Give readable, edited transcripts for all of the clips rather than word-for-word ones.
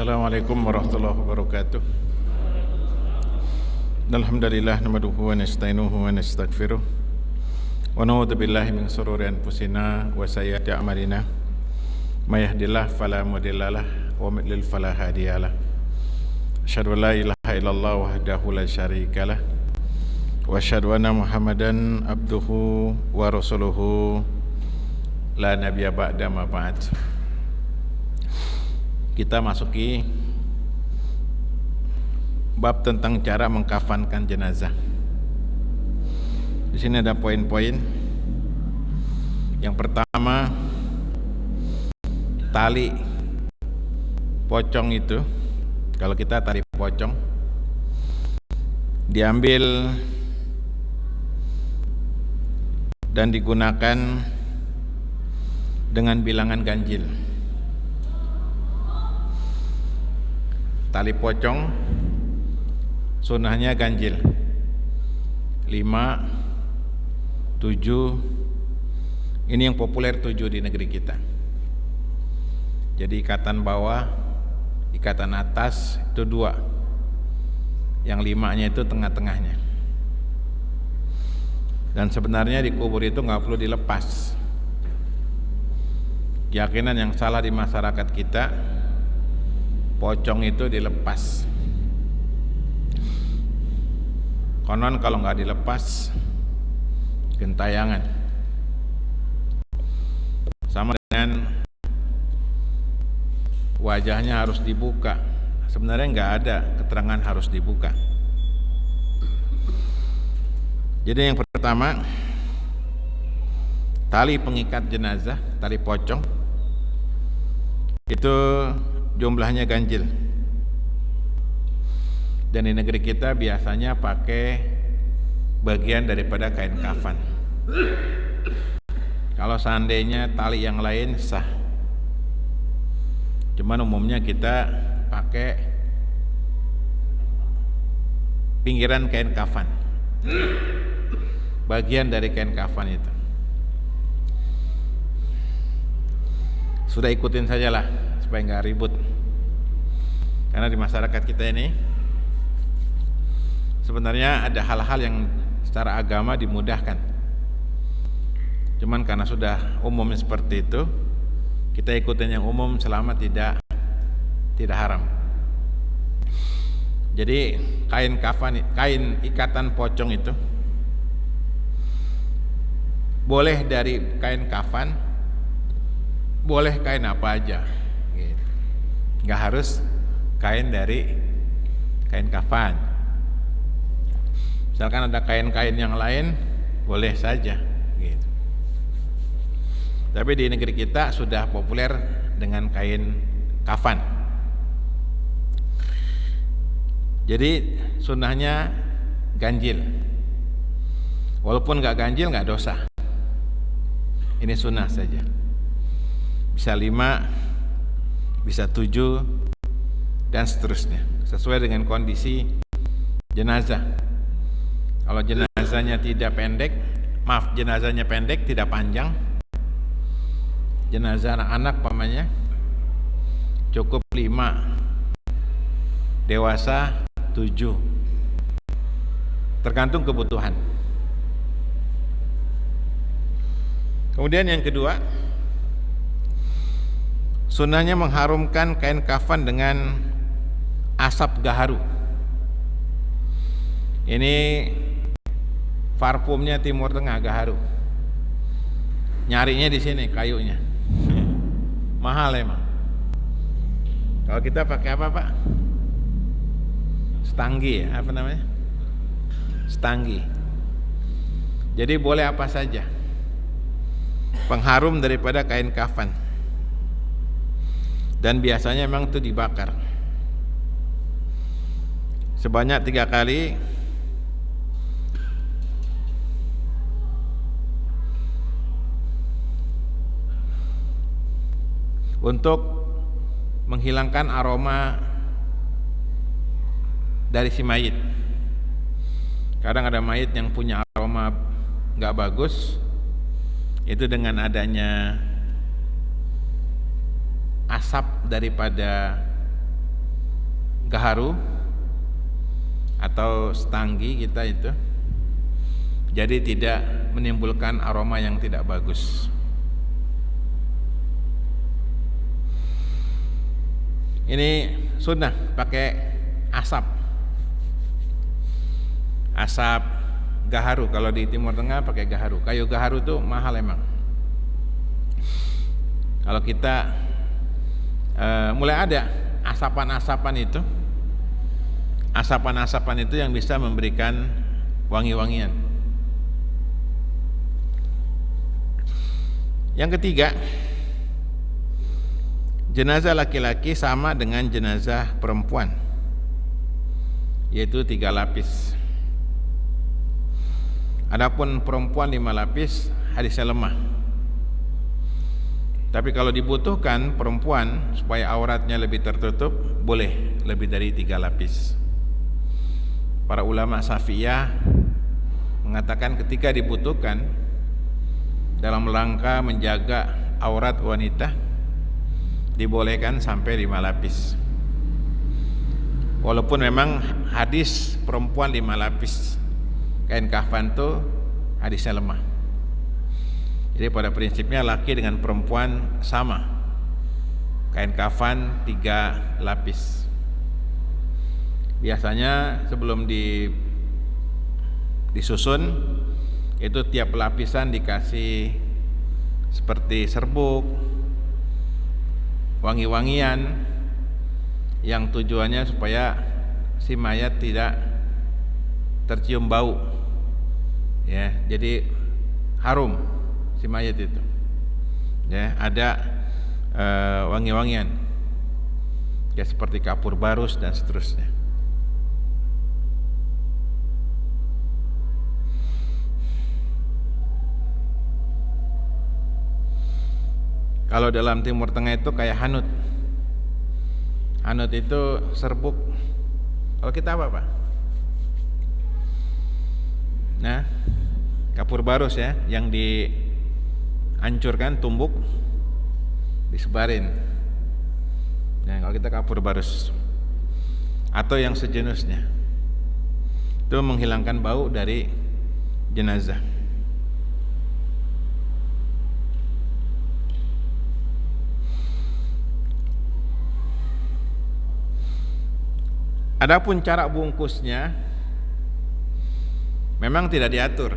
Assalamualaikum warahmatullahi wabarakatuh. Alhamdulillah nahmaduhu wa nasta'inuhu wa nastaghfiruh wa na'udzu billahi min shururi anfusina wa sayyiati a'malina may yahdihillahu fala mudhillalah wa may yudlil fala hadiyalah. Asyhadu an la ilaha illallah wahdahu la syarikalah wa asyhadu anna Muhammadan abduhu wa rasuluhu la nabiyya ba'da ma ba'd. Kita masuki bab tentang cara mengkafankan jenazah. Di sini ada poin-poin. Yang pertama, tali pocong itu, kalau kita tali pocong, diambil dan digunakan dengan bilangan ganjil. Tali pocong sunnahnya ganjil 5, 7. Ini yang populer 7 di negeri kita. Jadi ikatan bawah, ikatan atas itu 2. Yang 5-nya itu tengah-tengahnya. Dan sebenarnya di kubur itu nggak perlu dilepas. Keyakinan yang salah di masyarakat kita, pocong itu dilepas. Konon kalau nggak dilepas gentayangan. Sama dengan wajahnya harus dibuka. Sebenarnya nggak ada keterangan harus dibuka. Jadi yang pertama, tali pengikat jenazah, tali pocong itu jumlahnya ganjil. Dan di negeri kita biasanya pakai bagian daripada kain kafan. Kalau seandainya tali yang lain sah. Cuman umumnya kita pakai pinggiran kain kafan. Bagian dari kain kafan itu. Sudah ikutin sajalah supaya nggak ribut. Karena di masyarakat kita ini sebenarnya ada hal-hal yang secara agama dimudahkan. Cuman karena sudah umumnya seperti itu, kita ikutin yang umum selama tidak haram. Jadi kain kafan, kain ikatan pocong itu boleh dari kain kafan, boleh kain apa aja, gitu. Nggak harus kain dari kain kafan. Misalkan ada kain-kain yang lain, boleh saja, gitu. Tapi di negeri kita sudah populer dengan kain kafan. Jadi sunnahnya ganjil. Walaupun nggak ganjil nggak dosa. Ini sunnah saja. Bisa 5, bisa 7, dan seterusnya. Sesuai dengan kondisi jenazah. Kalau jenazahnya jenazahnya pendek, tidak panjang. Jenazah anak-anak pamannya cukup 5, dewasa 7. Tergantung kebutuhan. Kemudian yang kedua, sunnahnya mengharumkan kain kafan dengan asap gaharu. Ini parfumnya Timur Tengah, gaharu. Nyarinya di sini kayunya. Mahal emang. Kalau kita pakai apa, Pak? Stanggi ya, apa namanya? Stanggi. Jadi boleh apa saja. Pengharum daripada kain kafan. Dan biasanya memang itu dibakar sebanyak 3 kali. Untuk menghilangkan aroma dari si mayit. Kadang ada mayit yang punya aroma nggak bagus, itu dengan adanya asap daripada gaharu atau setanggi kita itu, jadi tidak menimbulkan aroma yang tidak bagus. Ini sunnah pakai asap gaharu. Kalau di Timur Tengah pakai gaharu. Kayu gaharu tuh mahal emang. Kalau kita mulai ada asapan-asapan itu yang bisa memberikan wangi-wangian. Yang ketiga, jenazah laki-laki sama dengan jenazah perempuan, yaitu 3 lapis. Adapun perempuan 5 lapis, hadisnya lemah. Tapi kalau dibutuhkan perempuan supaya auratnya lebih tertutup, boleh lebih dari 3 lapis. Para ulama Syafi'iyah mengatakan ketika dibutuhkan dalam rangka menjaga aurat wanita, dibolehkan sampai 5 lapis. Walaupun memang hadis perempuan 5 lapis kain kafan itu hadisnya lemah. Jadi pada prinsipnya laki dengan perempuan sama, kain kafan 3 lapis. Biasanya sebelum disusun itu tiap lapisan dikasih seperti serbuk, wangi-wangian, yang tujuannya supaya si mayat tidak tercium bau, ya, jadi harum si mayat itu, ya, ada wangi-wangian, ya, seperti kapur barus dan seterusnya. Kalau dalam Timur Tengah itu kayak hanut. Hanut itu serbuk. Kalau kita apa, Pak? Nah, kapur barus ya, yang dihancurkan, tumbuk, disebarin. Nah, kalau kita kapur barus atau yang sejenisnya, itu menghilangkan bau dari jenazah. Adapun cara bungkusnya memang tidak diatur.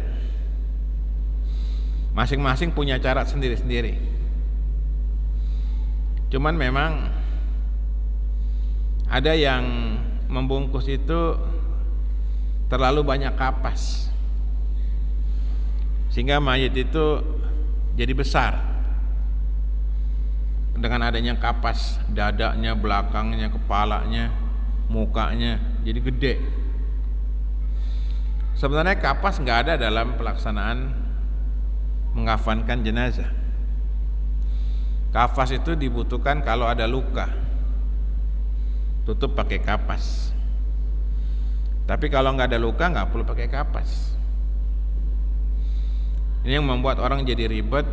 Masing-masing punya cara sendiri-sendiri. Cuman memang ada yang membungkus itu terlalu banyak kapas, sehingga mayit itu jadi besar. Dengan adanya kapas, dadanya, belakangnya, kepalanya, mukanya jadi gede. Sebenarnya kapas nggak ada dalam pelaksanaan mengkafankan jenazah. Kapas itu dibutuhkan kalau ada luka, tutup pakai kapas. Tapi kalau nggak ada luka nggak perlu pakai kapas. Ini yang membuat orang jadi ribet,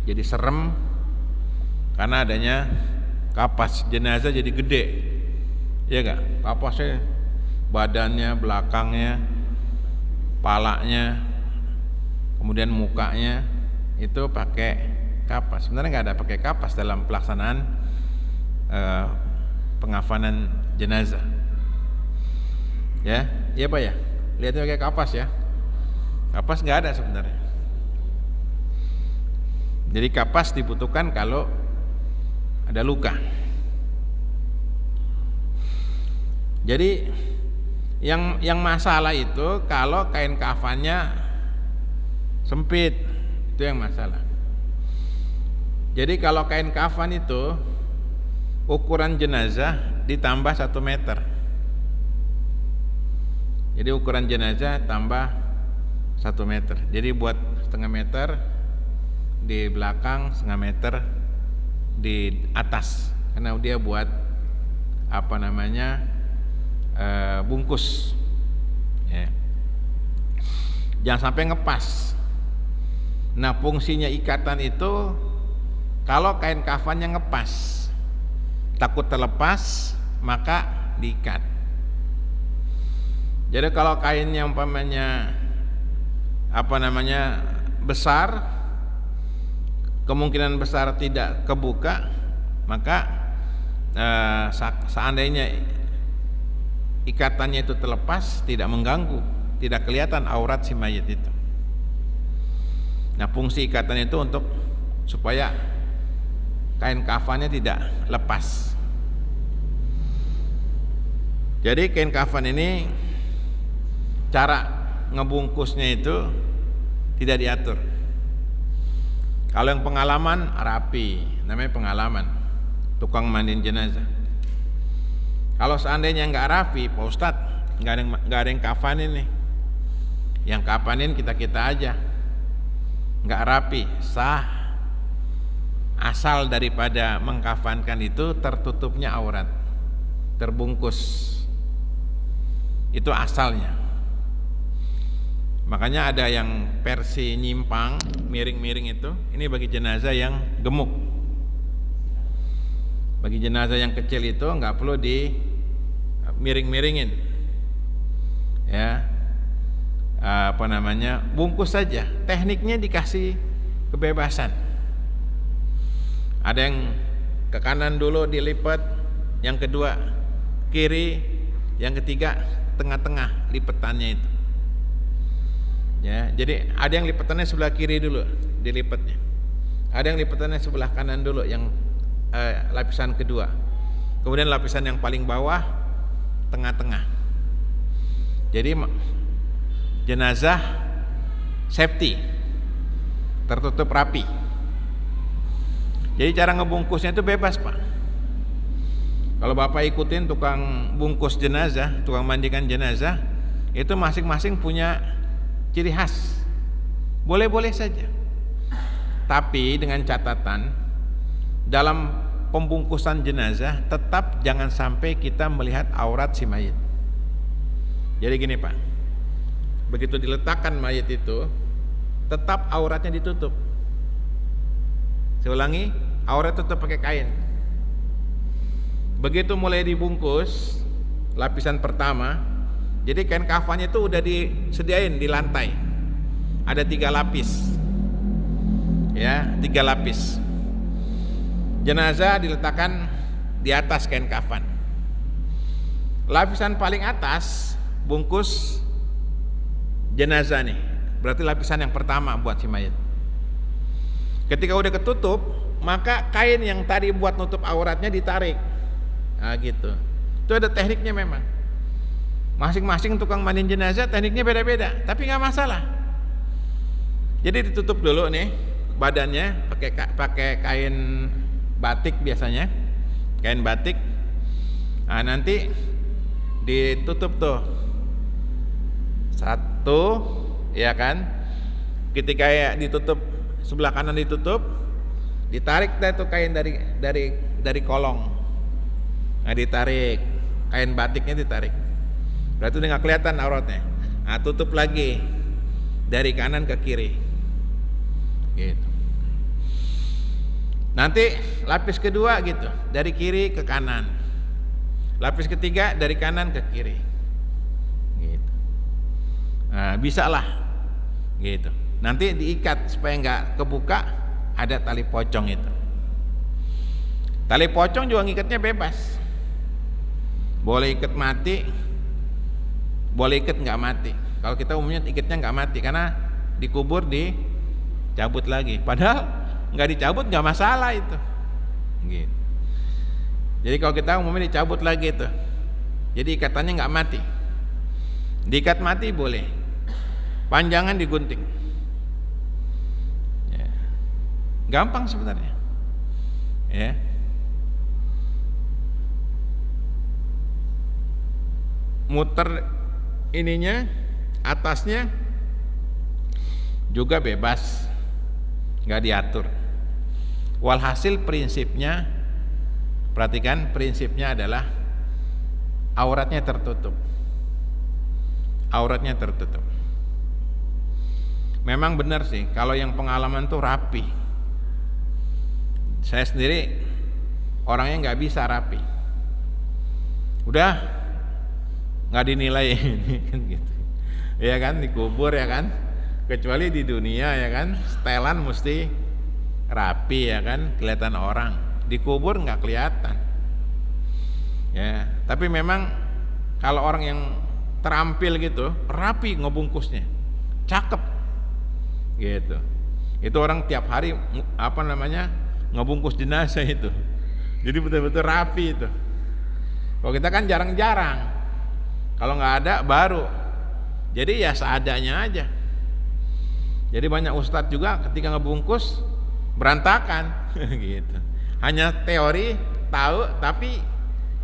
jadi serem, karena adanya kapas. Jenazah jadi gede, ya enggak? Kapasnya badannya, belakangnya, palanya, kemudian mukanya itu pakai kapas. Sebenarnya nggak ada pakai kapas dalam pelaksanaan pengafanan jenazah. Ya, iya Pak ya. Lihatnya pakai kapas ya. Kapas nggak ada sebenarnya. Jadi kapas dibutuhkan kalau ada luka. Jadi yang masalah itu kalau kain kafannya sempit, itu yang masalah. Jadi kalau kain kafan itu ukuran jenazah ditambah 1 meter. Jadi ukuran jenazah tambah 1 meter. Jadi buat 0,5 meter di belakang, 0,5 meter di atas, karena dia buat bungkus ya. Jangan sampai ngepas. Nah, fungsinya ikatan itu kalau kain kafannya ngepas, takut terlepas, maka diikat. Jadi kalau kainnya umpamanya besar, kemungkinan besar tidak kebuka, maka seandainya ikatannya itu terlepas, tidak mengganggu, tidak kelihatan aurat si mayit itu. Nah, fungsi ikatan itu untuk supaya kain kafannya tidak lepas. Jadi kain kafan ini cara ngebungkusnya itu tidak diatur. Kalau yang pengalaman rapi, namanya pengalaman, tukang mandiin jenazah. Kalau seandainya nggak rapi, Pak Ustadz, nggak ada yang kafanin nih. Yang kafanin kita aja, nggak rapi, sah. Asal daripada mengkafankan itu tertutupnya aurat, terbungkus. Itu asalnya. Makanya ada yang versi nyimpang, miring-miring itu, ini bagi jenazah yang gemuk. Bagi jenazah yang kecil itu nggak perlu di miring-miringin, ya, bungkus saja. Tekniknya dikasih kebebasan. Ada yang ke kanan dulu dilipat, yang kedua kiri, yang ketiga tengah-tengah lipetannya itu. Ya, jadi ada yang lipatannya sebelah kiri dulu dilipatnya, ada yang lipatannya sebelah kanan dulu yang lapisan kedua, kemudian lapisan yang paling bawah tengah-tengah. Jadi jenazah safety, tertutup rapi. Jadi cara ngebungkusnya itu bebas, Pak. Kalau Bapak ikutin tukang bungkus jenazah, tukang mandikan jenazah, itu masing-masing punya ciri khas, boleh-boleh saja. Tapi dengan catatan, dalam pembungkusan jenazah tetap jangan sampai kita melihat aurat si mayit. Jadi gini, Pak, begitu diletakkan mayit itu, tetap auratnya ditutup. Saya ulangi, aurat tutup pakai kain. Begitu mulai dibungkus lapisan pertama, jadi kain kafannya itu udah disediain di lantai. Ada 3 lapis. Ya, 3 lapis. Jenazah diletakkan di atas kain kafan. Lapisan paling atas bungkus jenazah nih. Berarti lapisan yang pertama buat si mayit. Ketika udah ketutup, maka kain yang tadi buat nutup auratnya ditarik. Nah, gitu. Itu ada tekniknya memang. Masing-masing tukang mandiin jenazah tekniknya beda-beda, tapi nggak masalah. Jadi ditutup dulu nih badannya pakai kain batik biasanya, kain batik. Nah, nanti ditutup tuh satu, ya kan? Ketika ya ditutup sebelah kanan ditutup, ditarik dah tuh kain dari kolong. Nah, ditarik kain batiknya ditarik. Berarti udah nggak kelihatan auratnya. Nah, tutup lagi dari kanan ke kiri. Gitu. Nanti lapis kedua gitu, dari kiri ke kanan. Lapis ketiga dari kanan ke kiri. Gitu. Nah, bisa lah. Gitu. Nanti diikat supaya nggak kebuka, ada tali pocong itu. Tali pocong juga ngikatnya bebas. Boleh ikat mati, boleh ikat nggak mati. Kalau kita umumnya ikatnya nggak mati karena dikubur dicabut lagi. Padahal nggak dicabut nggak masalah itu. Gitu. Jadi kalau kita umumnya dicabut lagi itu, jadi ikatannya nggak mati. Diikat mati boleh, panjangan digunting. Ya. Gampang sebenarnya. Ya. Muter ininya, atasnya juga bebas, nggak diatur. Walhasil prinsipnya, perhatikan, prinsipnya adalah auratnya tertutup. Auratnya tertutup. Memang benar sih, kalau yang pengalaman tuh rapi. Saya sendiri orangnya nggak bisa rapi. udah nggak dinilai kan gitu. Ya kan, dikubur ya kan, kecuali di dunia ya kan, setelan mesti rapi ya kan, kelihatan orang. Dikubur nggak kelihatan. Ya, tapi memang kalau orang yang terampil gitu, rapi ngebungkusnya, cakep, gitu. Itu orang tiap hari ngebungkus jenazah itu. Jadi betul-betul rapi itu. Kalau kita kan jarang-jarang. Kalau nggak ada baru. Jadi ya seadanya aja. Jadi banyak ustadz juga ketika ngebungkus berantakan gitu. Hanya teori tahu, tapi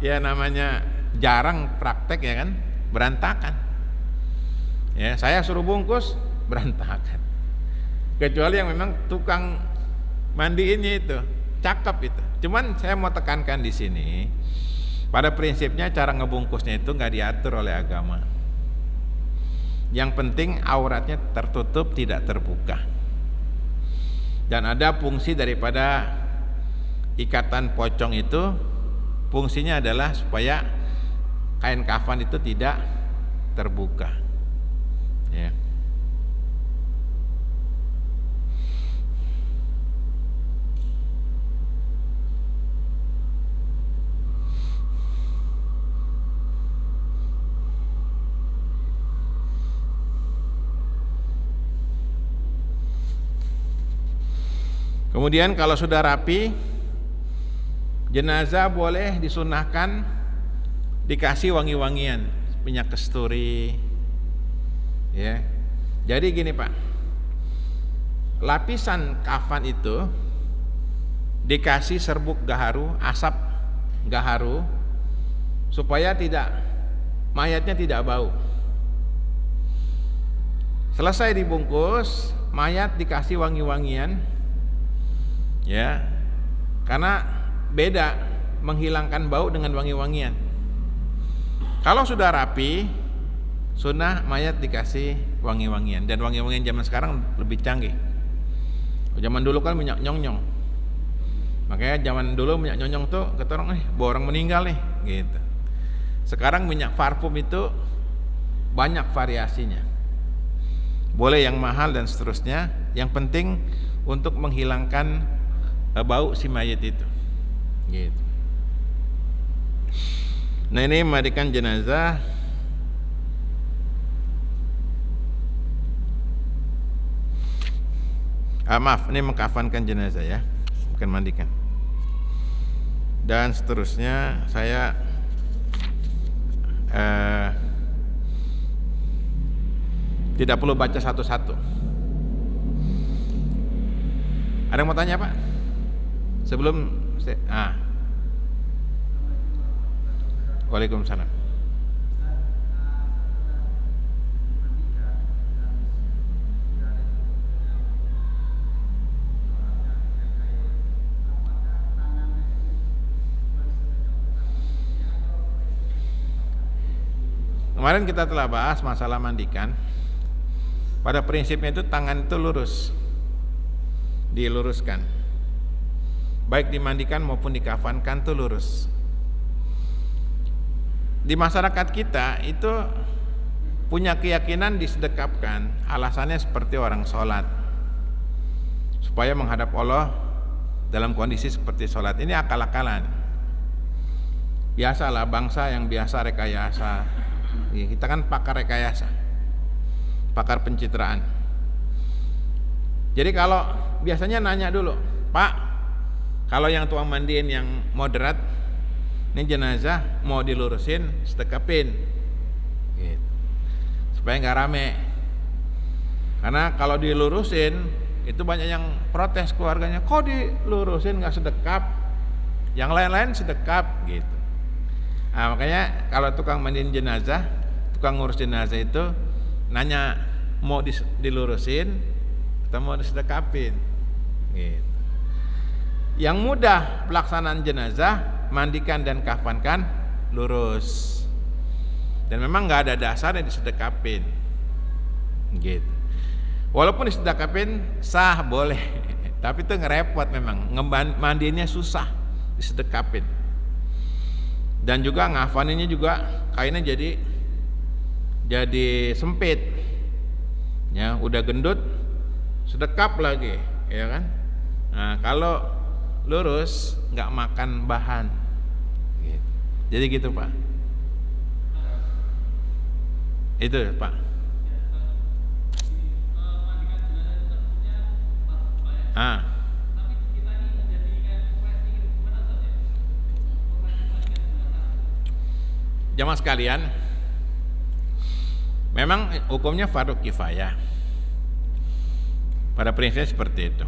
ya namanya jarang praktek ya kan, berantakan. Ya, saya suruh bungkus berantakan. Kecuali yang memang tukang mandiinnya itu cakep itu. Cuman saya mau tekankan di sini, pada prinsipnya cara ngebungkusnya itu nggak diatur oleh agama. Yang penting auratnya tertutup, tidak terbuka. Dan ada fungsi daripada ikatan pocong itu, fungsinya adalah supaya kain kafan itu tidak terbuka. Ya. Kemudian kalau sudah rapi, jenazah boleh disunahkan dikasih wangi-wangian, minyak kasturi. Ya. Jadi gini Pak, lapisan kafan itu dikasih serbuk gaharu, asap gaharu, supaya mayatnya tidak bau. Selesai dibungkus, mayat dikasih wangi-wangian. Ya, karena beda menghilangkan bau dengan wangi-wangian. Kalau sudah rapi, sunnah mayat dikasih wangi-wangian. Dan wangi-wangian zaman sekarang lebih canggih. Zaman dulu kan minyak nyong-nyong. Makanya zaman dulu minyak nyong-nyong tuh kata orang, bawa orang meninggal nih, gitu. Sekarang minyak parfum itu banyak variasinya. Boleh yang mahal dan seterusnya. Yang penting untuk menghilangkan bau si mayat itu, gitu. Nah ini memandikan jenazah. Maaf, ini mengkafankan jenazah ya, bukan mandikan. Dan seterusnya saya tidak perlu baca satu-satu. Ada yang mau tanya Pak? Sebelum Waalaikumsalam. Kemarin kita telah bahas masalah mandikan. Pada prinsipnya itu tangan itu lurus, diluruskan. Baik dimandikan maupun dikafankan tuh lurus. Di masyarakat kita itu punya keyakinan disedekapkan, alasannya seperti orang sholat, supaya menghadap Allah dalam kondisi seperti sholat. Ini akal-akalan. Biasalah bangsa yang biasa rekayasa. Kita kan pakar rekayasa, pakar pencitraan. Jadi kalau biasanya nanya dulu, Pak, kalau yang tukang mandiin yang moderat, ini jenazah mau dilurusin, sedekapin, gitu. Supaya nggak rame. Karena kalau dilurusin, itu banyak yang protes keluarganya, kok dilurusin nggak sedekap, yang lain-lain sedekap, gitu. Nah, makanya kalau tukang mandiin jenazah, tukang ngurus jenazah itu nanya mau dilurusin atau mau disedekapin, gitu. Yang mudah pelaksanaan jenazah, mandikan dan kafankan lurus. Dan memang nggak ada dasar yang disedekapin, gitu. Walaupun disedekapin sah boleh, tapi itu ngerepot memang, mandiinnya susah disedekapin. Dan juga ngafaninnya juga kainnya jadi sempit. Ya, udah gendut sedekap lagi, ya kan? Nah, kalau lurus nggak makan bahan. Gitu. Jadi gitu, Pak. Itu, Pak. Jamaah sekalian, memang hukumnya fardu kifayah. Pada prinsipnya seperti itu.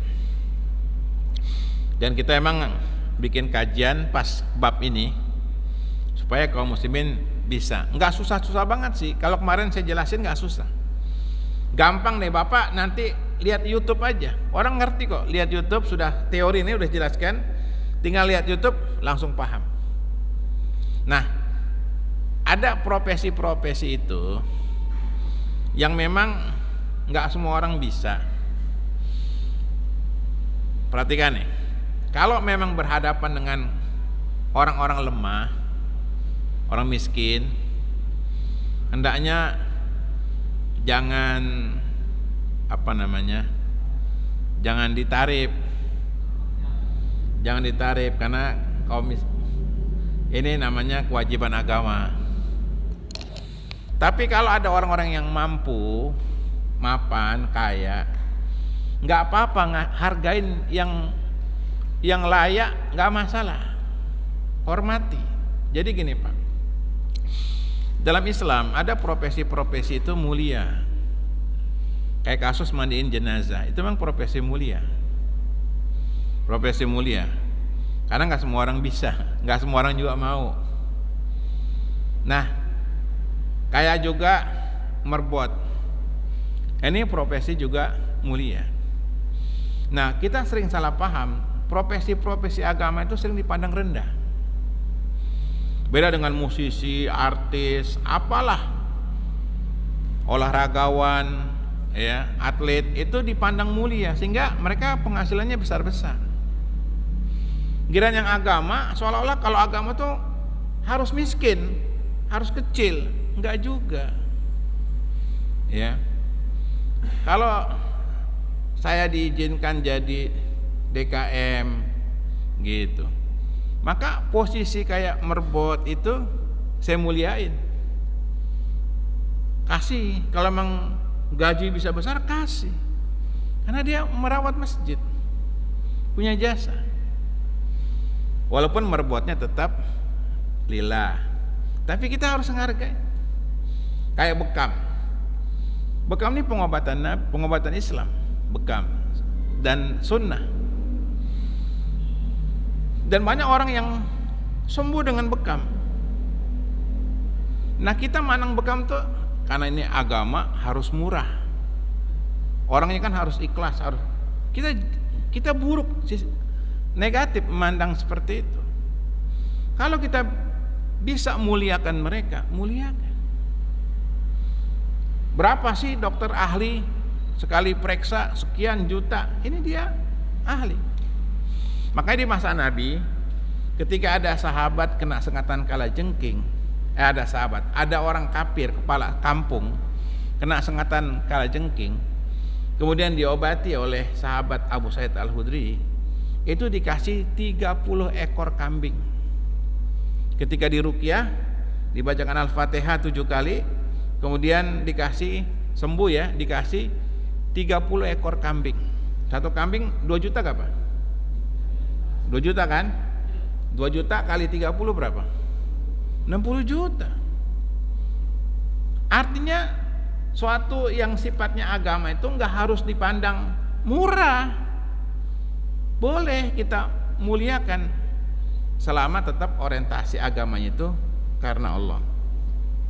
Dan kita emang bikin kajian pas bab ini supaya kaum muslimin bisa. Nggak susah-susah banget sih. Kalau kemarin saya jelasin nggak susah. Gampang deh Bapak, nanti lihat YouTube aja. Orang ngerti kok. Lihat YouTube, sudah teori ini udah jelaskan. Tinggal lihat YouTube langsung paham. Nah, ada profesi-profesi itu yang memang nggak semua orang bisa. Perhatikan nih, kalau memang berhadapan dengan orang-orang lemah, orang miskin, hendaknya jangan jangan ditarif karena kaum ini namanya kewajiban agama. Tapi kalau ada orang-orang yang mampu, mapan, kaya, nggak apa-apa, hargain yang layak, nggak masalah, hormati. Jadi gini Pak, dalam Islam ada profesi-profesi itu mulia, kayak kasus mandiin jenazah, itu memang profesi mulia, karena nggak semua orang bisa, nggak semua orang juga mau. Nah, kayak juga merbot, ini profesi juga mulia. Nah, kita sering salah paham, profesi-profesi agama itu sering dipandang rendah. Beda dengan musisi, artis, apalah, olahragawan, ya, atlet, itu dipandang mulia sehingga mereka penghasilannya besar-besar. Giliran yang agama, seolah-olah kalau agama tuh harus miskin, harus kecil. Enggak juga, ya. Kalau saya diizinkan jadi DKM gitu, maka posisi kayak merbot itu saya muliain, kasih. Kalau memang gaji bisa besar, kasih, karena dia merawat masjid, punya jasa. Walaupun merbotnya tetap lillah, tapi kita harus menghargai. Kayak bekam ini pengobatan Islam, bekam dan sunnah. Dan banyak orang yang sembuh dengan bekam. Nah, kita manang bekam tuh karena ini agama harus murah. Orangnya kan harus ikhlas, harus. Kita buruk, negatif memandang seperti itu. Kalau kita bisa muliakan mereka, muliakan. Berapa sih dokter ahli sekali periksa sekian juta? Ini dia ahli. Makanya di masa Nabi, ketika ada sahabat kena sengatan kalajengking, ada orang kafir kepala kampung kena sengatan kalajengking, kemudian diobati oleh sahabat Abu Sa'id Al-Khudri, itu dikasih 30 ekor kambing. Ketika diruqyah, dibacakan Al-Fatihah 7 kali, kemudian dikasih sembuh, ya, dikasih 30 ekor kambing. Satu kambing 2 juta gak Pak? 2 juta kan? 2 juta kali 30 berapa? 60 juta. Artinya suatu yang sifatnya agama itu enggak harus dipandang murah. Boleh kita muliakan selama tetap orientasi agamanya itu karena Allah.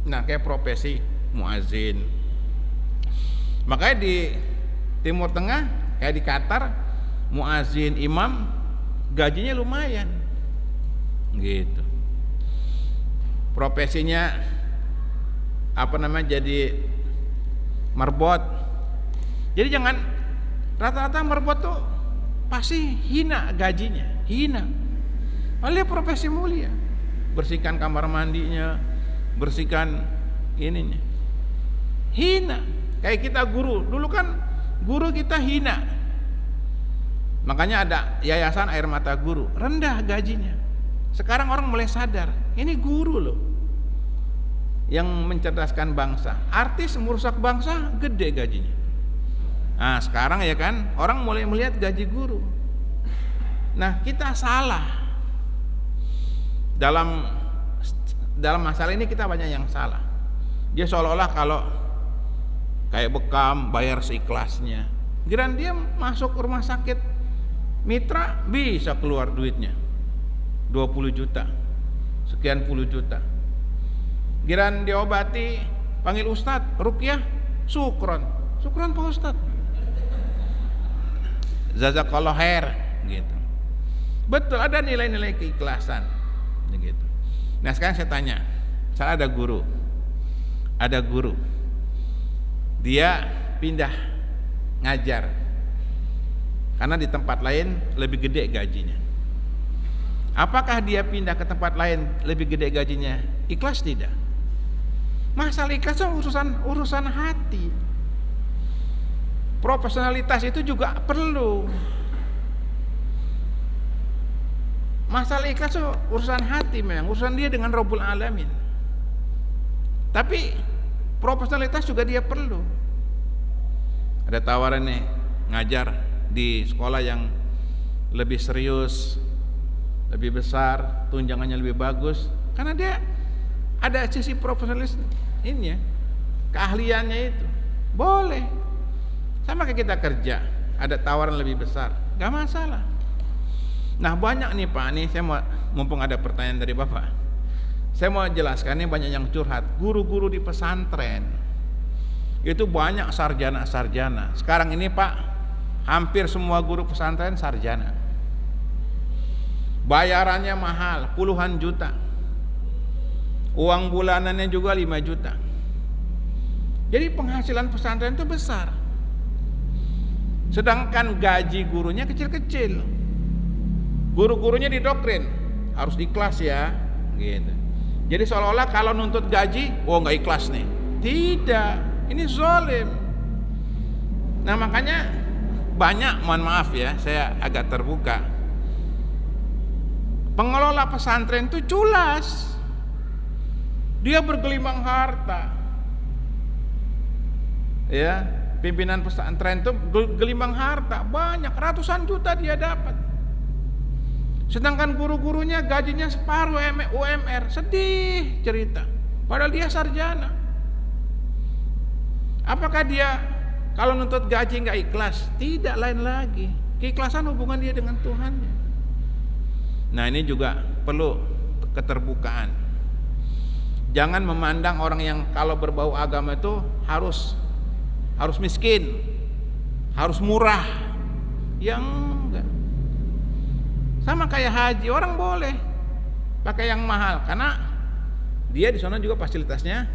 Nah, kayak profesi muazin. Makanya di Timur Tengah, kayak di Qatar, muazin, imam gajinya lumayan. Gitu. Profesinya jadi merbot. Jadi jangan rata-rata merbot tuh pasti hina gajinya, hina. Padahal dia profesi mulia. bersihkan kamar mandinya, bersihkan ininya. Hina. Kayak kita guru, dulu kan guru kita hina. Makanya ada yayasan air mata guru, rendah gajinya. Sekarang orang mulai sadar, ini guru loh yang mencerdaskan bangsa. Artis merusak bangsa, gede gajinya. Nah sekarang ya kan, orang mulai melihat gaji guru. Nah kita salah dalam masalah ini, kita banyak yang salah. Dia seolah-olah kalau kayak bekam bayar seikhlasnya. Giliran dia masuk rumah sakit mitra bisa keluar duitnya 20 juta, sekian puluh juta. Giliran diobati panggil ustadz, ruqyah, sukron Pak Ustadz, jazakallah khair gitu. Betul, ada nilai-nilai keikhlasan gitu. Nah sekarang saya tanya, saya ada guru, dia pindah ngajar karena di tempat lain lebih gede gajinya. Apakah dia pindah ke tempat lain lebih gede gajinya? Ikhlas tidak? Masalah ikhlas itu urusan hati. Profesionalitas itu juga perlu. Masalah ikhlas itu urusan hati, memang urusan dia dengan Rabbul Alamin. Tapi profesionalitas juga dia perlu. Ada tawaran nih ngajar di sekolah yang lebih serius, lebih besar, tunjangannya lebih bagus, karena dia ada sisi profesionalis ini ya, keahliannya itu boleh. Sama kayak kita kerja, ada tawaran lebih besar, gak masalah. Nah banyak nih Pak, nih saya mau, mumpung ada pertanyaan dari Bapak, saya mau jelaskan, nih banyak yang curhat, guru-guru di pesantren itu banyak sarjana-sarjana. Sekarang ini Pak, hampir semua guru pesantren sarjana. Bayarannya mahal, puluhan juta. Uang bulanannya juga 5 juta. Jadi penghasilan pesantren itu besar. Sedangkan gaji gurunya kecil-kecil. Guru-gurunya didoktrin harus ikhlas ya, gitu. Jadi seolah-olah kalau nuntut gaji, nggak ikhlas nih. Tidak, ini zalim. Nah makanya banyak, mohon maaf ya, saya agak terbuka. Pengelola pesantren itu culas. Dia bergelimang harta. Ya, pimpinan pesantren itu bergelimang harta, banyak, ratusan juta dia dapat. Sedangkan guru-gurunya gajinya separuh UMR, sedih cerita. Padahal dia sarjana. Apakah dia kalau nuntut gaji nggak ikhlas? Tidak, lain lagi. Keikhlasan hubungan dia dengan Tuhannya. Nah ini juga perlu keterbukaan. Jangan memandang orang yang kalau berbau agama itu harus miskin, harus murah. Yang enggak. Sama kayak haji, orang boleh pakai yang mahal karena dia di sana juga fasilitasnya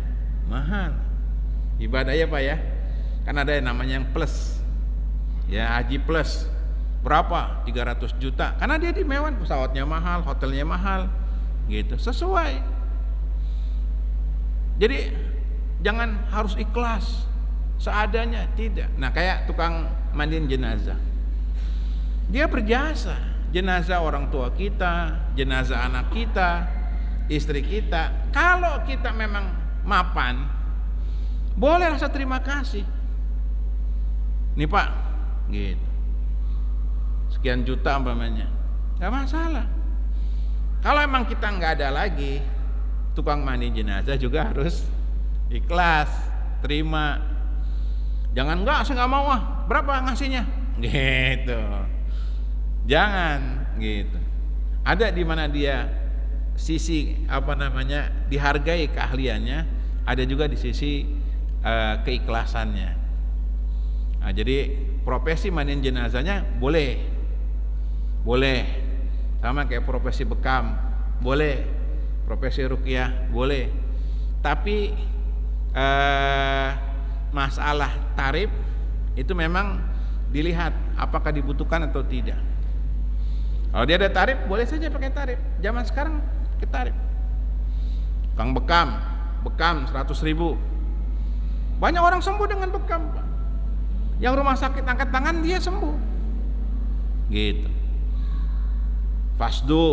mahal. Ibadah ya Pak ya. Kan ada yang namanya yang plus. Ya, haji plus. Berapa? 300 juta. Karena dia di mewah, pesawatnya mahal, hotelnya mahal. Gitu, sesuai. Jadi jangan harus ikhlas seadanya, tidak. Nah kayak tukang mandiin jenazah, dia berjasa, jenazah orang tua kita, jenazah anak kita, istri kita. Kalau kita memang mapan, boleh rasa terima kasih. Nih Pak, gitu, sekian juta umpamanya, nggak masalah. Kalau emang kita nggak ada lagi, tukang mandi jenazah juga harus ikhlas, terima. Jangan enggak, saya nggak mau berapa ngasihnya, gitu. Jangan, gitu. Ada di mana dia sisi dihargai keahliannya, ada juga di sisi keikhlasannya. Nah, jadi profesi mandiin jenazahnya boleh, sama kayak profesi bekam, boleh, profesi ruqyah boleh. Tapi masalah tarif itu memang dilihat apakah dibutuhkan atau tidak. Kalau dia ada tarif, boleh saja pakai tarif. Zaman sekarang pakai tarif. Kang bekam 100.000. Banyak orang sembuh dengan bekam, Pak. Yang rumah sakit angkat tangan dia sembuh. Gitu. Fasdu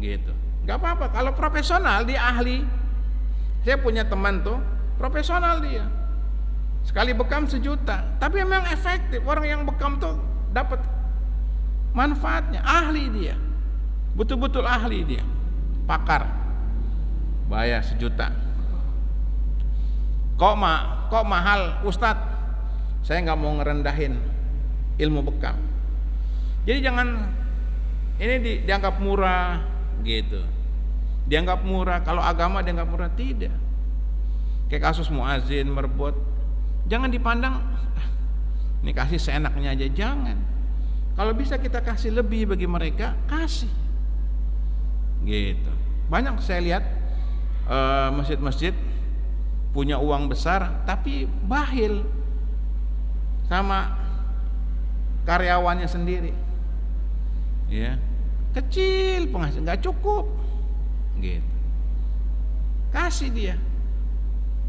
gitu. Gak apa-apa kalau profesional, dia ahli. Saya punya teman tuh profesional dia. Sekali bekam 1 juta. Tapi memang efektif. Orang yang bekam tuh dapat manfaatnya. Ahli dia. Betul-betul ahli dia. Pakar. Bayar 1 juta. Kok mahal, Ustadz? Saya nggak mau ngerendahin ilmu bekam. Jadi jangan ini dianggap murah gitu. Dianggap murah, kalau agama dianggap murah, tidak. Kayak kasus muazin, merbot, jangan dipandang ini kasih seenaknya aja, jangan. Kalau bisa kita kasih lebih bagi mereka, kasih. Gitu. Banyak saya lihat masjid-masjid punya uang besar tapi bakhil sama karyawannya sendiri, ya, kecil penghasilan, nggak cukup, gitu. Kasih dia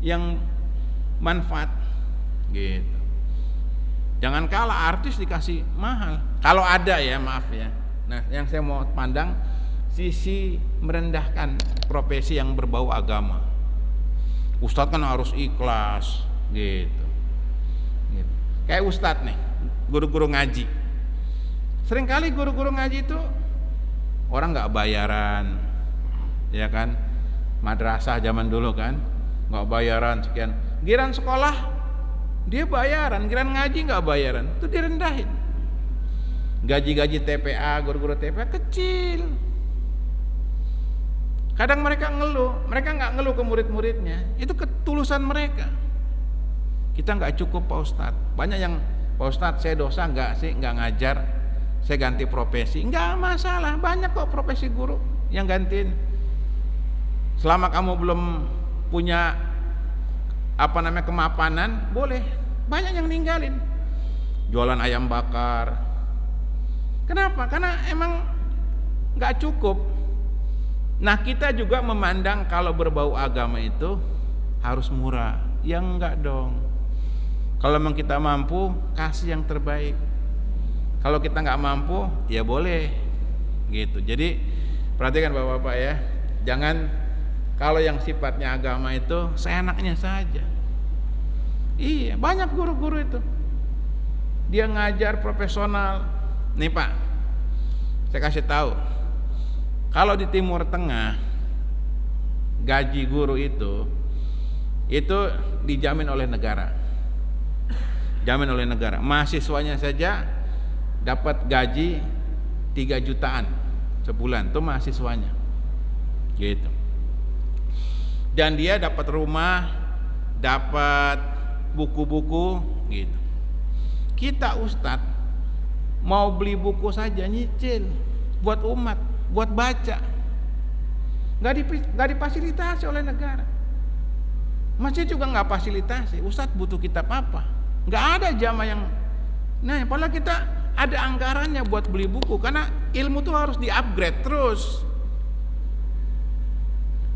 yang manfaat, gitu. Jangan kalah artis dikasih mahal, kalau ada ya, maaf ya. Nah, yang saya mau pandang sisi merendahkan profesi yang berbau agama. Ustadz kan harus ikhlas, gitu. Kayak ustadz nih, guru-guru ngaji. Seringkali guru-guru ngaji itu orang nggak bayaran, ya kan? Madrasah zaman dulu kan, nggak bayaran sekian. Giran sekolah dia bayaran, giran ngaji nggak bayaran, itu direndahin. Gaji-gaji TPA, guru-guru TPA kecil. Kadang mereka nggak ngeluh ke murid-muridnya, itu ketulusan mereka. Kita nggak cukup Pak Ustadz. Banyak yang Pak Ustadz saya dosa nggak sih, nggak ngajar, saya ganti profesi. Nggak masalah, banyak kok profesi guru yang gantiin. Selama kamu belum punya kemapanan, boleh. Banyak yang ninggalin jualan ayam bakar. Kenapa? Karena emang nggak cukup. Nah, kita juga memandang kalau berbau agama itu harus murah. Yang enggak dong. Kalau memang kita mampu, kasih yang terbaik. Kalau kita nggak mampu, ya boleh, gitu. Jadi perhatikan bapak-bapak ya, jangan kalau yang sifatnya agama itu seenaknya saja. Iya, banyak guru-guru itu. Dia ngajar profesional. Nih Pak, saya kasih tahu. Kalau di Timur Tengah gaji guru itu dijamin oleh negara. Jamin oleh negara. Mahasiswanya saja dapat gaji 3 jutaan sebulan, itu mahasiswanya. Gitu. Dan dia dapat rumah, dapat buku-buku gitu. Kita Ustadz mau beli buku saja nyicil buat umat, buat baca. Nggak difasilitasi oleh negara. Masjid juga nggak fasilitasi. Ustadz butuh kitab apa? Nggak ada jamaah yang. Nah, padahal kita ada anggarannya buat beli buku, karena ilmu tuh harus di-upgrade terus.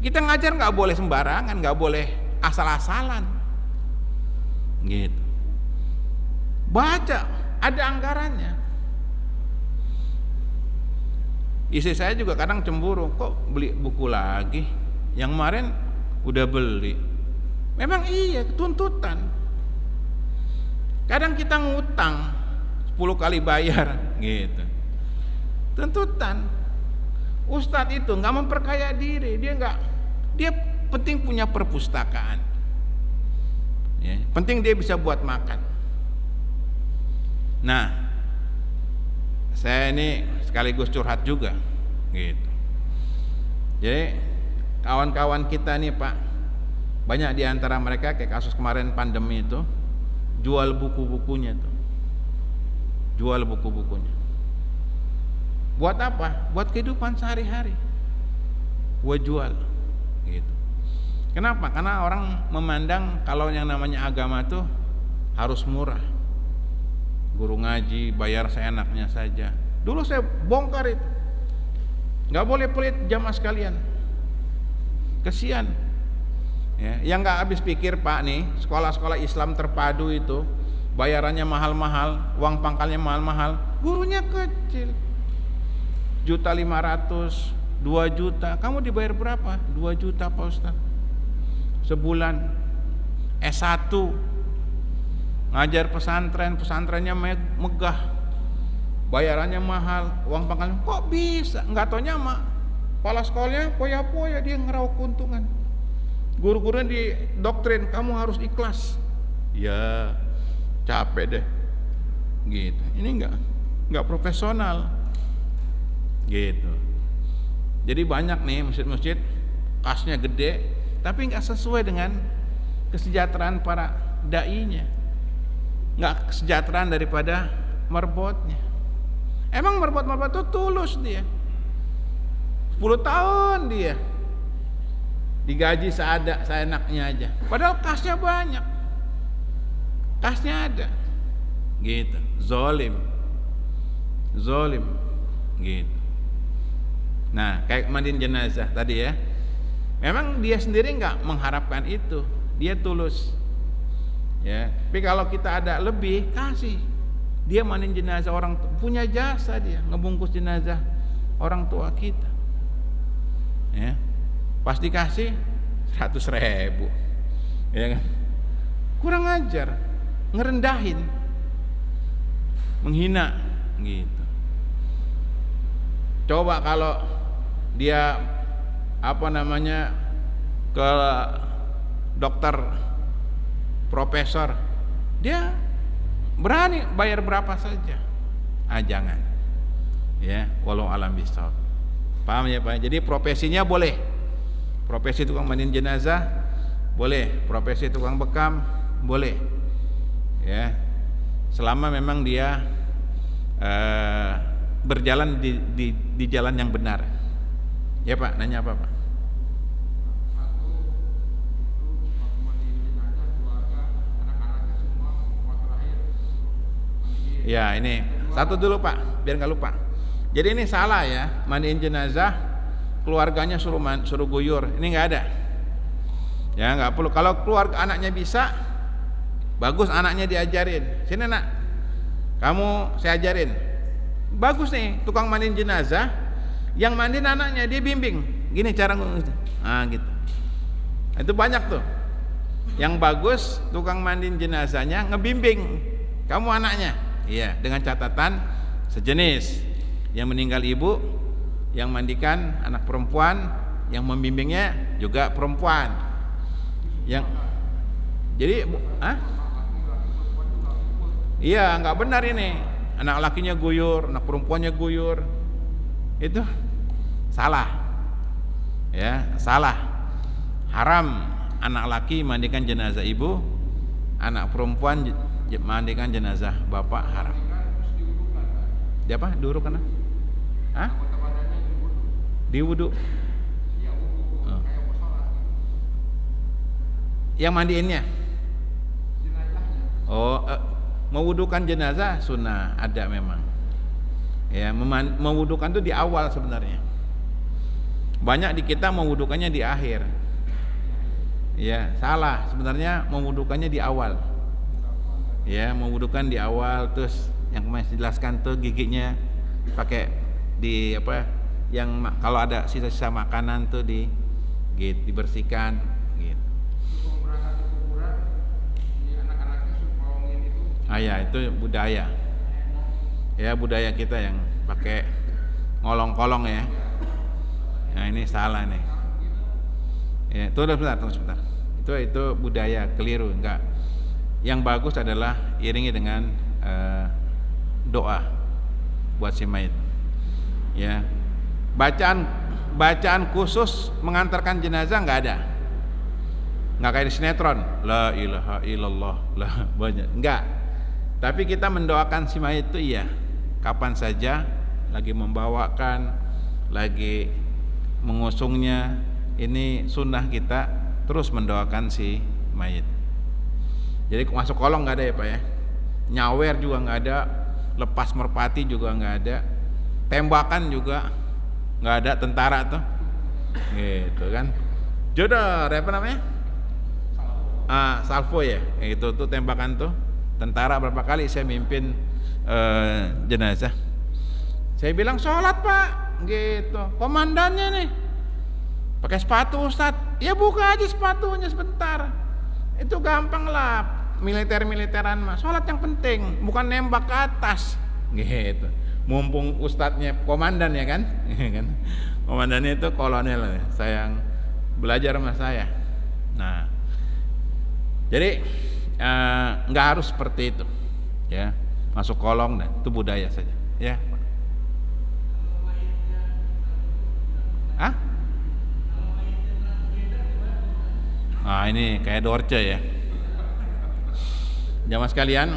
Kita ngajar nggak boleh sembarangan, nggak boleh asal-asalan, gitu. Baca, ada anggarannya. Istri saya juga kadang cemburu, kok beli buku lagi? Yang kemarin udah beli. Memang iya, tuntutan. Kadang kita ngutang 10 kali bayar, gitu. Tuntutan. Ustadz itu nggak memperkaya diri, dia penting punya perpustakaan. Ya, penting dia bisa buat makan. Nah, saya ini sekaligus curhat juga, gitu. Jadi kawan-kawan kita nih Pak, banyak di antara mereka kayak kasus kemarin pandemi itu jual buku-bukunya tuh, jual buku-bukunya. Buat apa? Buat kehidupan sehari-hari. Buat jual, gitu. Kenapa? Karena orang memandang kalau yang namanya agama tuh harus murah. Guru ngaji bayar seenaknya saja. Dulu saya bongkar itu. Nggak boleh pelit jamaah sekalian. Kesian. Ya, yang nggak habis pikir Pak nih, sekolah-sekolah Islam terpadu itu bayarannya mahal-mahal, uang pangkalnya mahal-mahal, gurunya kecil. 1.500.000, 2 juta, kamu dibayar berapa? 2 juta Pak Ustaz sebulan. S1 ngajar pesantren, pesantrennya megah, bayarannya mahal, uang pangkalnya kok bisa? Nggak taunya mak kepala sekolahnya poya-poya, dia ngeraup keuntungan. Guru-gurunya didoktrin, kamu harus ikhlas. Ya capek deh gitu. Ini nggak profesional gitu. Jadi banyak nih masjid-masjid kasnya gede tapi nggak sesuai dengan kesejahteraan para dai-nya, nggak kesejahteraan daripada merbotnya. Emang merbot itu tulus, dia 10 tahun dia digaji seenaknya aja, padahal kasnya banyak, kasnya ada gitu. Zolim gitu. Nah, kayak mandiin jenazah tadi ya, memang dia sendiri nggak mengharapkan itu, dia tulus ya. Tapi kalau kita ada lebih, kasih. Dia mandiin jenazah orang, punya jasa, dia ngebungkus jenazah orang tua kita ya, pasti kasih 100.000 ya kan. Kurang ajar, ngerendahin, menghina gitu. Coba kalau dia ke dokter profesor, dia berani bayar berapa saja. Jangan ya, walau alam bisawab. Paham ya Pak? Jadi profesinya boleh, profesi tukang mandiin jenazah boleh, profesi tukang bekam boleh ya, selama memang dia berjalan di jalan yang benar. Ya Pak, nanya apa Pak? Ya ini satu dulu Pak, biar nggak lupa. Jadi ini salah ya, mandiin jenazah keluarganya suruh guyur, ini nggak ada. Ya nggak perlu. Kalau keluarga anaknya bisa, bagus, anaknya diajarin. Sini nak, kamu saya ajarin. Bagus nih, tukang mandiin jenazah, yang mandiin anaknya dia bimbing. Gini cara gitu. Itu banyak tuh. Yang bagus tukang mandiin jenazahnya ngebimbing kamu anaknya. Iya, dengan catatan sejenis. Yang meninggal ibu, yang mandikan anak perempuan, yang membimbingnya juga perempuan. Iya, nggak benar ini. Anak lakinya guyur, anak perempuannya guyur. Itu salah. Ya, salah. Haram anak laki mandikan jenazah ibu, anak perempuan mandikan jenazah bapak, haram. Dia apa? Diuruk kan? Hah? Di wudu. Oh. Yang mandiinnya? Oh, mewudukan jenazah sunnah, ada memang. Ya, mewudukan itu di awal sebenarnya. Banyak di kita mewudukannya di akhir. Ya, salah. Sebenarnya mewudukannya di awal. Ya, mewudukan di awal, terus yang kemarin dijelaskan tuh giginya pakai yang kalau ada sisa-sisa makanan tuh dibersihkan gitu. Ya itu budaya. Ya, budaya kita yang pakai ngolong-kolong ya. Nah, ini salah nih. Ya, tunggu sebentar. Itu budaya keliru, enggak. Yang bagus adalah iringi dengan doa buat si mayit. Ya. Bacaan khusus mengantarkan jenazah enggak ada. Enggak kayak di sinetron, la ilaha illallah, lah banyak. Enggak. Tapi kita mendoakan si mayit itu iya. Kapan saja lagi membawakan, lagi mengusungnya, ini sunnah kita terus mendoakan si mayit. Jadi masuk kolong nggak ada ya Pak ya, nyawer juga nggak ada, lepas merpati juga nggak ada, tembakan juga nggak ada, tentara tuh, gitu kan. Jodor, apa namanya? Salvo ya, itu tuh tembakan tuh. Tentara berapa kali saya mimpin jenazah. Saya bilang sholat pak, gitu. Komandannya nih, pakai sepatu Ustadz. Ya buka aja sepatunya sebentar. Itu gampang lah. Militeran mah sholat yang penting, bukan nembak ke atas, gitu. Mumpung ustadznya komandan ya kan, komandannya itu kolonel, saya yang belajar sama saya. Nah, jadi nggak harus seperti itu, ya masuk kolong dan itu budaya saja, ya. Nah ini kayak Dorce ya. Jamaah sekalian,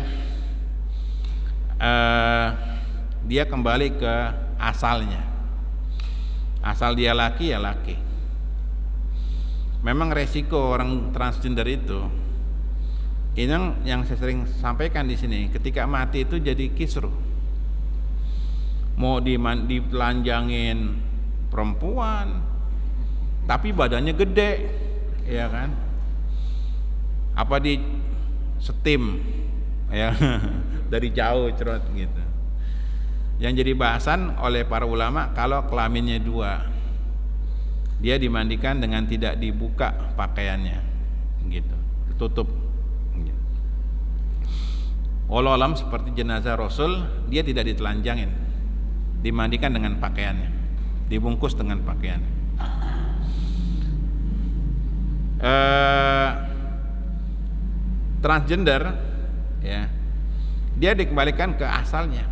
dia kembali ke asalnya. Asal dia laki ya laki. Memang resiko orang transgender itu, ini yang saya sering sampaikan di sini. Ketika mati itu jadi kisruh. Mau ditelanjangin perempuan, tapi badannya gede, ya kan? Apa di setim ya dari jauh cerot gitu. Yang jadi bahasan oleh para ulama, kalau kelaminnya dua, dia dimandikan dengan tidak dibuka pakaiannya, gitu, tutup. Gitu. Wallahu alam, seperti jenazah Rasul, dia tidak ditelanjangin, dimandikan dengan pakaiannya, dibungkus dengan pakaiannya. Transgender ya, dia dikembalikan ke asalnya,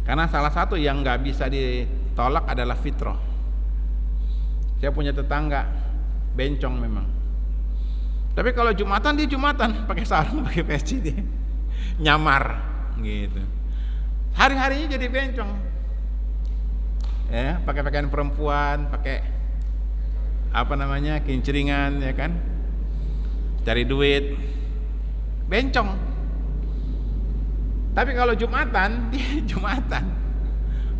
karena salah satu yang nggak bisa ditolak adalah fitrah. Saya punya tetangga bencong memang, tapi kalau Jumatan dia Jumatan pakai sarung, pakai peci, dia nyamar gitu. Hari-harinya jadi bencong ya, pakai pakaian perempuan, pakai apa namanya, kincringan ya kan, cari duit, bencong. Tapi kalau Jumatan, dia Jumatan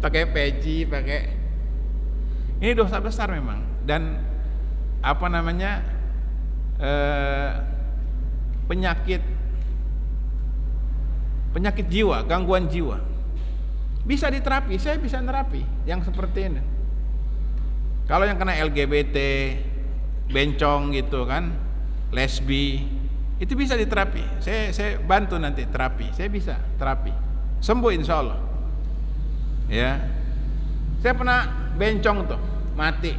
pakai peci, pakai, ini dosa besar memang. Dan apa namanya, penyakit jiwa, gangguan jiwa, bisa diterapi. Saya bisa nerapi yang seperti ini. Kalau yang kena LGBT, bencong gitu kan, lesbi, itu bisa diterapi. Saya bantu nanti terapi. Saya bisa terapi, sembuh insya Allah. Ya, saya pernah bencong tuh, mati.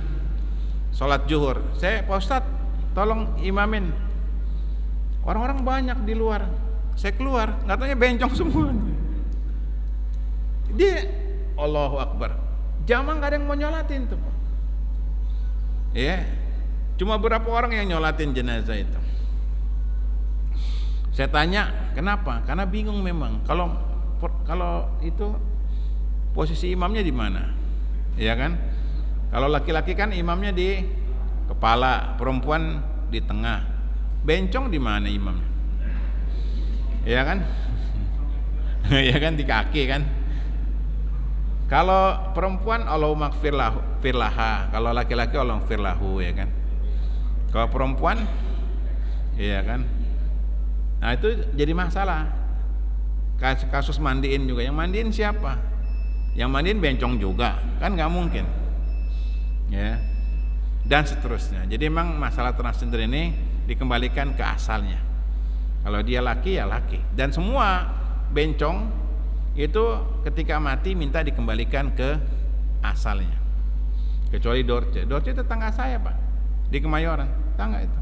Sholat zuhur, saya, Pak Ustadz, tolong imamin. Orang-orang banyak di luar. Saya keluar, nggak taunya bencong semua. Dia, Allahu Akbar, jamaah nggak ada yang mau nyolatin tuh. Ya, cuma beberapa orang yang nyolatin jenazah itu. Saya tanya, kenapa? Karena bingung memang. Kalau itu posisi imamnya di mana? Ya kan? Kalau laki-laki kan imamnya di kepala, perempuan di tengah. Bencong di mana imamnya? Ya kan? Ya kan, di kaki kan? Kalau perempuan Allahumma firlaha, kalau laki-laki Allahumma firlahu, ya kan? Kalau perempuan, ya kan? Nah itu jadi masalah. Kasus mandiin juga, yang mandiin siapa? Yang mandiin bencong juga, kan nggak mungkin, ya. Dan seterusnya. Jadi memang masalah transgender ini dikembalikan ke asalnya. Kalau dia laki ya laki. Dan semua bencong itu ketika mati minta dikembalikan ke asalnya, kecuali Dorce. Dorce tetangga saya Pak, di Kemayoran, tetangga itu.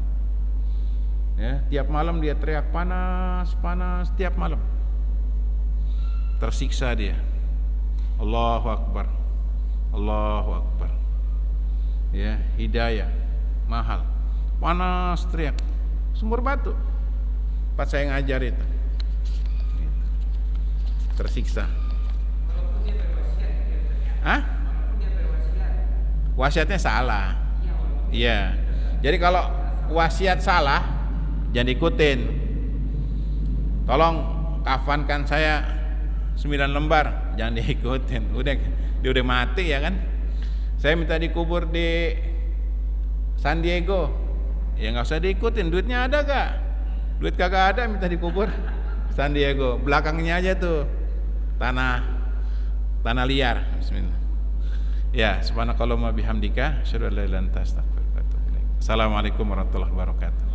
Ya, tiap malam dia teriak panas, panas tiap malam. Tersiksa dia. Allahu Akbar, Allahu Akbar. Ya, hidayah mahal. Panas teriak, sumur batu. Pas saya ngajar itu, tersiksa. Hah? Wasiatnya salah. Iya. Jadi kalau wasiat salah, jangan ikutin. Tolong kafankan saya 9 lembar, jangan diikutin. Dia udah mati ya kan. Saya minta dikubur di San Diego, ya nggak usah diikutin. Duitnya ada gak? Duit kagak ada, minta dikubur. San Diego, belakangnya aja tuh tanah liar. Bismillah. Ya, subhanakallahumma bihamdika, asyhadu an la ilaha illa anta astaghfiruka wa atubu ilaik. Assalamualaikum warahmatullahi wabarakatuh.